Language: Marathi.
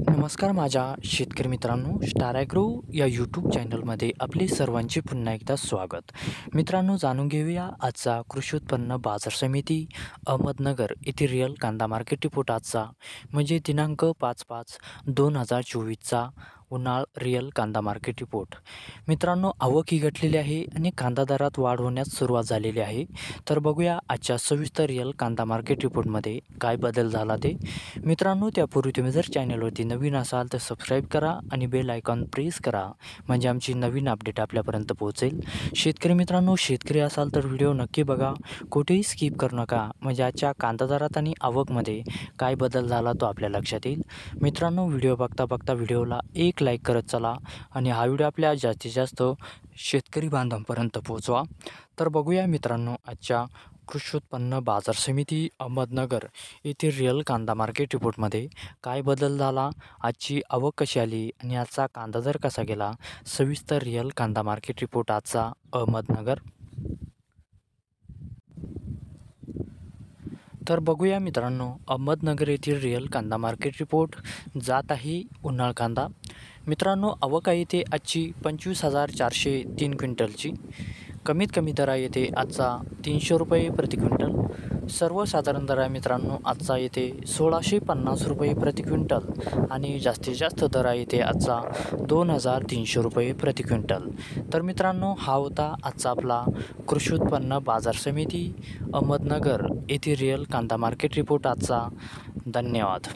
नमस्कार माझ्या शेतकरी मित्रांनो, स्टार ॲग्रो या यूट्यूब चॅनलमध्ये आपले सर्वांचे पुन्हा एकदा स्वागत. मित्रांनो, जाणून घेऊया आजचा कृषी उत्पन्न बाजार समिती अहमदनगर येथील रिअल कांदा मार्केट रिपोर्ट आजचा म्हणजे दिनांक 5/5/2024चा उन्हाळ रिअल कांदा मार्केट रिपोर्ट. मित्रांनो, आवक ही घटलेली आहे आणि कांदा दरात वाढ होण्यास सुरुवात झालेली आहे. तर बघूया आजच्या सविस्तर रिअल कांदा मार्केट रिपोर्टमध्ये काय बदल झाला ते. मित्रांनो, त्यापूर्वी तुम्ही जर चॅनलवरती नवीन असाल तर सबस्क्राईब करा आणि बेल आयकॉन प्रेस करा म्हणजे आमची नवीन अपडेट आपल्यापर्यंत पोहोचेल. शेतकरी मित्रांनो, शेतकरी असाल तर व्हिडिओ नक्की बघा, कुठेही स्किप करू नका म्हणजे आजच्या कांदा दरात आणि आवकमध्ये काय बदल झाला तो आपल्या लक्षात येईल. मित्रांनो, व्हिडिओ बघता बघता व्हिडिओला एक लाईक करत चला आणि हा व्हिडिओ आपल्या जास्तीत जास्त शेतकरी बांधवांपर्यंत पोहोचवा. तर बघूया मित्रांनो, आजच्या कृषी उत्पन्न बाजार समिती अहमदनगर येथील रिअल कांदा मार्केट रिपोर्टमध्ये काय बदल झाला, आजची आवक कशी आली आणि आजचा कांदा दर कसा गेला. सविस्तर रिअल कांदा मार्केट रिपोर्ट आजचा अहमदनगर. तर बघूया मित्रांनो, अहमदनगर येथील रिअल कांदा मार्केट रिपोर्ट. जात आहे उन्हाळ कांदा. मित्रांनो, आवक आहे ते आजची 25,403 क्विंटलची. कमीत कमी दर आहे येथे आजचा 300 रुपये प्रति क्विंटल. सर्वसाधारण दर आहे मित्रांनो आजचा येथे 1,650 रुपये प्रति क्विंटल आणि जास्तीत जास्त दर आहे येथे आजचा 2,300 रुपये प्रति क्विंटल. तर मित्रांनो, हा होता आजचा आपला कृषी उत्पन्न बाजार समिती अहमदनगर येथील रिअल कांदा मार्केट रिपोर्ट आजचा. धन्यवाद.